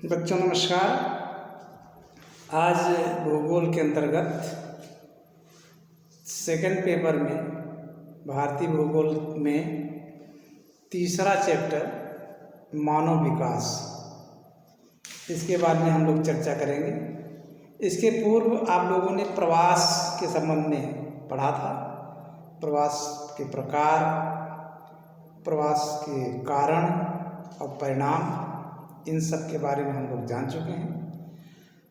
बच्चों नमस्कार। आज भूगोल के अंतर्गत सेकंड पेपर में भारतीय भूगोल में तीसरा चैप्टर मानव विकास, इसके बारे में हम लोग चर्चा करेंगे। इसके पूर्व आप लोगों ने प्रवास के संबंध में पढ़ा था। प्रवास के प्रकार, प्रवास के कारण और परिणाम, इन सब के बारे में हम लोग जान चुके हैं।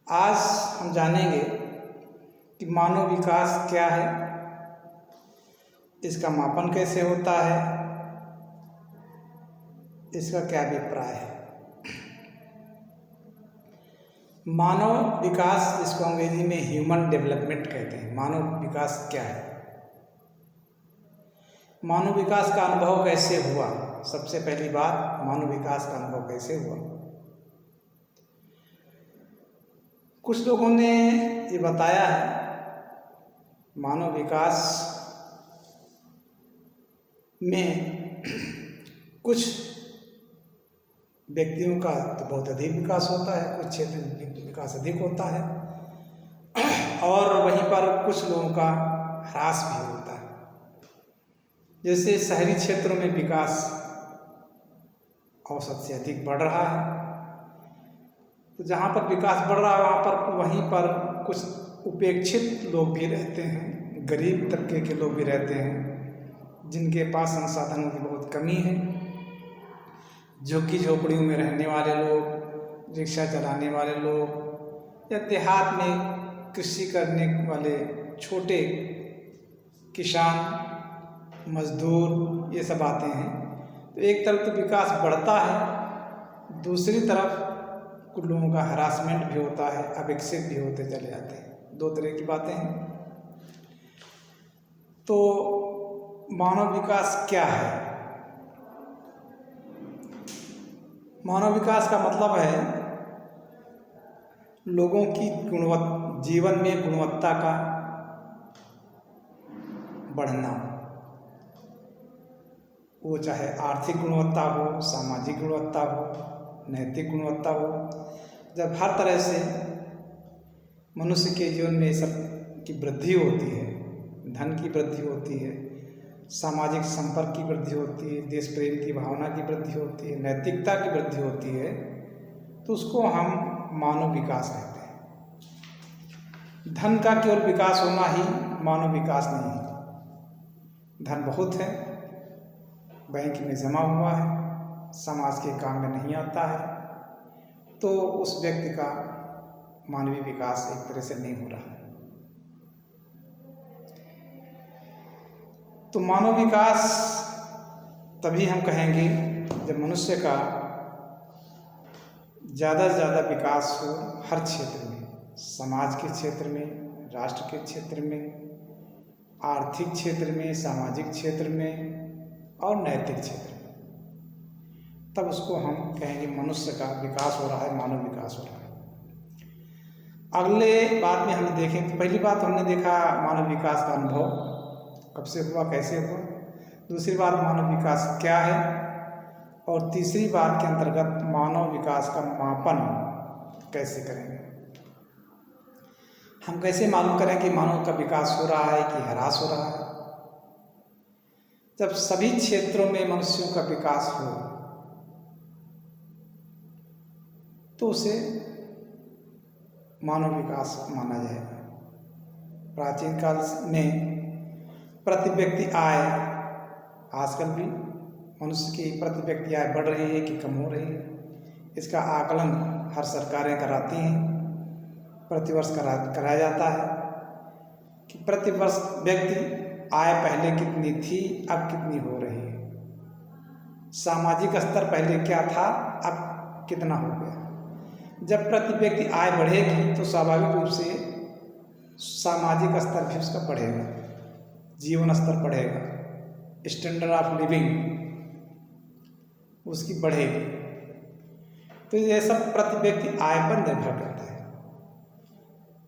आज हम जानेंगे कि मानव विकास क्या है, इसका मापन कैसे होता है, इसका क्या अभिप्राय है। मानव विकास, जिसको अंग्रेजी में ह्यूमन डेवलपमेंट कहते हैं, मानव विकास क्या है, मानव विकास का अनुभव कैसे हुआ। सबसे पहली बात, मानव विकास का अनुभव कैसे हुआ। कुछ लोगों ने ये बताया है मानव विकास में कुछ व्यक्तियों का तो बहुत अधिक विकास होता है, कुछ क्षेत्र में विकास अधिक होता है और वहीं पर कुछ लोगों का ह्रास भी होता है। जैसे शहरी क्षेत्रों में विकास औसत से अधिक बढ़ रहा है, तो जहाँ पर विकास बढ़ रहा है वहीं पर कुछ उपेक्षित लोग भी रहते हैं, गरीब तबके के लोग भी रहते हैं, जिनके पास संसाधनों की बहुत कमी है। झुग्गी झोपड़ियों में रहने वाले लोग, रिक्शा चलाने वाले लोग या देहात में कृषि करने वाले छोटे किसान, मजदूर, ये सब आते हैं। तो एक तरफ तो विकास बढ़ता है, दूसरी तरफ कुछ लोगों का हरासमेंट भी होता है, अविकसित भी होते चले जाते हैं। दो तरह की बातें हैं। तो मानव विकास क्या है? मानव विकास का मतलब है लोगों की जीवन में गुणवत्ता का बढ़ना, वो चाहे आर्थिक गुणवत्ता हो, सामाजिक गुणवत्ता हो, नैतिक गुणवत्ता हो। जब हर तरह से मनुष्य के जीवन में सब की वृद्धि होती है, धन की वृद्धि होती है, सामाजिक संपर्क की वृद्धि होती है, देश प्रेम की भावना की वृद्धि होती है, नैतिकता की वृद्धि होती है, तो उसको हम मानव विकास कहते हैं। धन का केवल विकास होना ही मानव विकास नहीं है। धन बहुत है, बैंक में जमा हुआ है, समाज के काम में नहीं आता है, तो उस व्यक्ति का मानवीय विकास एक तरह से नहीं हो रहा है। तो मानव विकास तभी हम कहेंगे जब मनुष्य का ज़्यादा से ज़्यादा विकास हो, हर क्षेत्र में, समाज के क्षेत्र में, राष्ट्र के क्षेत्र में, आर्थिक क्षेत्र में, सामाजिक क्षेत्र में और नैतिक क्षेत्र में, तब उसको हम कहेंगे मनुष्य का विकास हो रहा है, मानव विकास हो रहा है। अगले बात में हमने देखें, तो पहली बात हमने देखा मानव विकास का अनुभव कब से हुआ, कैसे हुआ। दूसरी बात मानव विकास क्या है, और तीसरी बात के अंतर्गत मानव विकास का मापन कैसे करेंगे। हम कैसे मालूम करें कि मानव का विकास हो रहा है कि ह्रास हो रहा है। जब सभी क्षेत्रों में मनुष्यों का विकास हो तो उसे मानव विकास माना जाएगा। प्राचीन काल में प्रति व्यक्ति आय, आजकल भी मनुष्य की प्रति व्यक्ति आय बढ़ रही है कि कम हो रही है, इसका आकलन हर सरकारें कराती हैं। प्रतिवर्ष कराया जाता है कि प्रति वर्ष व्यक्ति आय पहले कितनी थी, अब कितनी हो रही है। सामाजिक स्तर पहले क्या था, अब कितना हो गया। जब प्रति व्यक्ति आय बढ़ेगी तो स्वाभाविक रूप से सामाजिक स्तर भी उसका बढ़ेगा, जीवन स्तर बढ़ेगा, स्टैंडर्ड ऑफ लिविंग उसकी बढ़ेगी। तो ये सब प्रति व्यक्ति आय पर निर्भर करता है।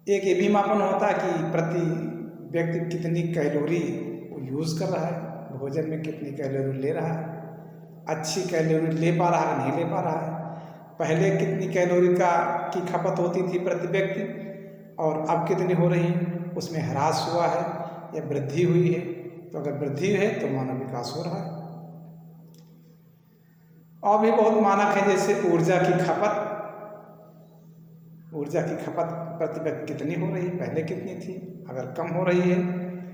एक ये भी मापन होता है कि प्रति व्यक्ति कितनी कैलोरी यूज़ कर रहा है, भोजन में कितनी कैलोरी ले रहा है, अच्छी कैलोरी ले पा रहा है नहीं ले पा रहा है। पहले कितनी कैलोरी की खपत होती थी प्रति व्यक्ति और अब कितनी हो रही है, उसमें ह्रास हुआ है या वृद्धि हुई है। तो अगर वृद्धि है तो मानव विकास हो रहा है। और भी बहुत मानक है, जैसे ऊर्जा की खपत प्रति व्यक्ति कितनी हो रही है, पहले कितनी थी। अगर कम हो रही है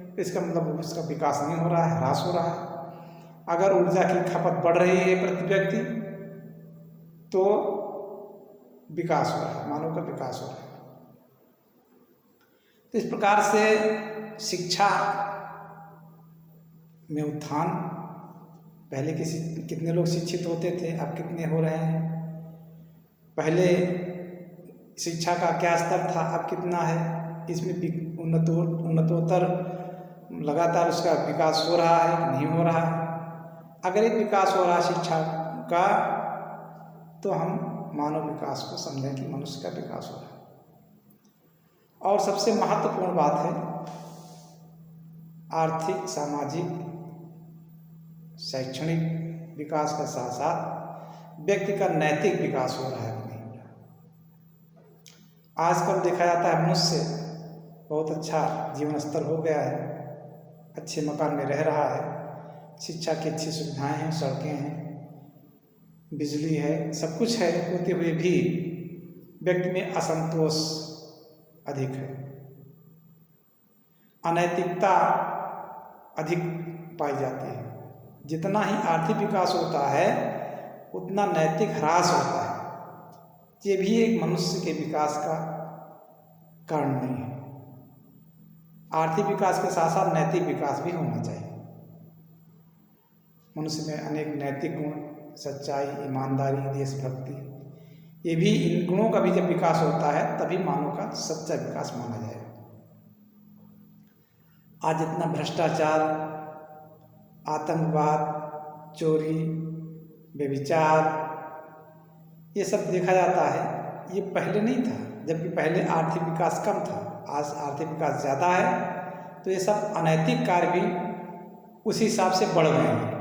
तो इसका मतलब उसका विकास नहीं हो रहा है, ह्रास हो रहा है। अगर ऊर्जा की खपत बढ़ रही है प्रति व्यक्ति तो विकास हो रहा है, मानव का विकास हो रहा है। तो इस प्रकार से शिक्षा में उत्थान, पहले कितने लोग शिक्षित होते थे, अब कितने हो रहे हैं। पहले शिक्षा का क्या स्तर था, अब कितना है, इसमें उन्नतोत्तर लगातार उसका विकास हो रहा है कि नहीं हो रहा है। अगर एक विकास हो रहा है शिक्षा का तो हम मानव विकास को समझें कि मनुष्य का विकास हो रहा है। और सबसे महत्वपूर्ण बात है आर्थिक, सामाजिक, शैक्षणिक विकास के साथ साथ व्यक्ति का नैतिक विकास हो रहा है कि नहीं हो रहा। आजकल देखा जाता है मनुष्य बहुत अच्छा जीवन स्तर हो गया है, अच्छे मकान में रह रहा है, शिक्षा की अच्छी सुविधाएं हैं, सड़कें हैं, बिजली है, सब कुछ है, होते हुए भी व्यक्ति में असंतोष अधिक है, अनैतिकता अधिक पाई जाती है। जितना ही आर्थिक विकास होता है उतना नैतिक ह्रास होता है। ये भी एक मनुष्य के विकास का कारण नहीं है। आर्थिक विकास के साथ साथ नैतिक विकास भी होना चाहिए। मनुष्य में अनेक नैतिक गुण, सच्चाई, ईमानदारी, देशभक्ति, ये भी, इन गुणों का भी जब विकास होता है तभी मानव का सच्चा विकास माना जाएगा। आज जितना भ्रष्टाचार, आतंकवाद, चोरी, व्यभिचार, ये सब देखा जाता है, ये पहले नहीं था, जबकि पहले आर्थिक विकास कम था। आज आर्थिक विकास ज़्यादा है तो ये सब अनैतिक कार्य भी उसी हिसाब से बढ़ रहे हैं।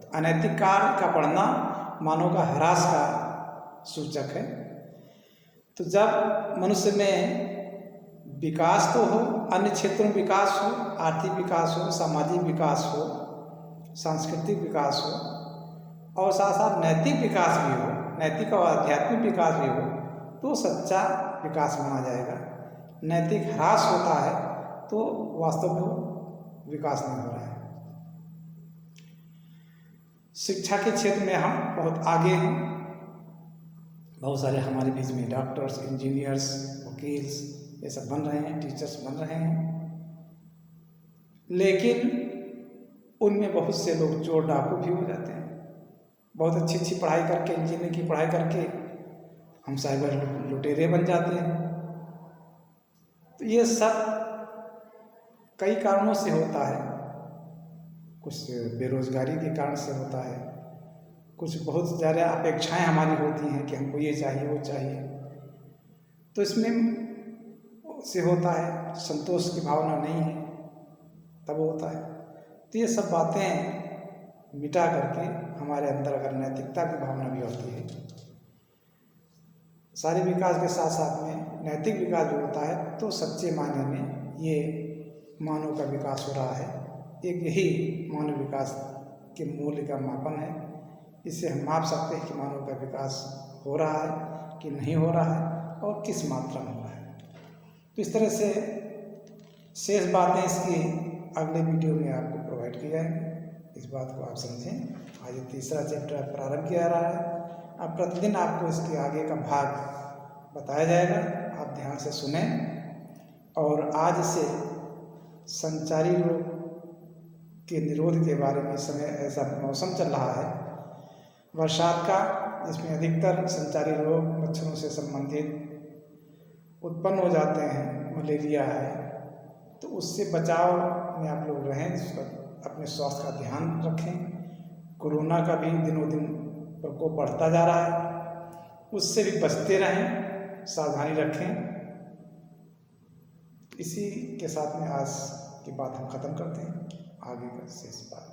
तो अनैतिक कार्य का बढ़ना मानव का ह्रास का सूचक है। तो जब मनुष्य में विकास तो हो, अन्य क्षेत्रों में विकास हो, आर्थिक विकास हो, सामाजिक विकास हो, सांस्कृतिक विकास हो और साथ साथ नैतिक विकास भी हो, नैतिक और आध्यात्मिक विकास भी हो, तो सच्चा विकास माना जाएगा। नैतिक ह्रास होता है तो वास्तव में विकास नहीं हो रहा है। शिक्षा के क्षेत्र में हम बहुत आगे हैं। बहुत सारे हमारे बीच में डॉक्टर्स, इंजीनियर्स, वकील्स, ये सब बन रहे हैं, टीचर्स बन रहे हैं, लेकिन उनमें बहुत से लोग चोर डाकू भी हो जाते हैं। बहुत अच्छी अच्छी पढ़ाई करके, इंजीनियरिंग की पढ़ाई करके हम साइबर लुटेरे बन जाते हैं। तो ये सब कई कारणों से होता है। कुछ बेरोजगारी के कारण से होता है, कुछ बहुत ज़्यादा अपेक्षाएं हमारी होती हैं कि हमको ये चाहिए, वो चाहिए, तो इसमें से होता है। संतोष की भावना नहीं है तब होता है। तो ये सब बातें मिटा करके हमारे अंदर अगर नैतिकता की भावना भी होती है, सारे विकास के साथ साथ में नैतिक विकास भी होता है, तो सच्चे मायने में ये मानव का विकास हो रहा है। एक यही मानव विकास के मूल्य का मापन है। इससे हम माप सकते हैं कि मानव का विकास हो रहा है कि नहीं हो रहा है और किस मात्रा में हो रहा है। तो इस तरह से शेष बातें इसकी अगले वीडियो में आपको प्रोवाइड की जाएंगी। इस बात को आप समझें। आज ये तीसरा चैप्टर प्रारंभ किया जा रहा है। अब प्रतिदिन आपको इसके आगे का भाग बताया जाएगा, आप ध्यान से सुने। और आज से संचारी रोग के निरोध के बारे में, इस समय ऐसा मौसम चल रहा है बरसात का, जिसमें अधिकतर संचारी रोग मच्छरों से संबंधित उत्पन्न हो जाते हैं। मलेरिया है, तो उससे बचाव में आप लोग रहें, अपने स्वास्थ्य का ध्यान रखें। कोरोना का भी दिनों दिन प्रकोप बढ़ता जा रहा है, उससे भी बचते रहें, सावधानी रखें। इसी के साथ में आज की बात हम ख़त्म करते हैं। आगे का शेष बात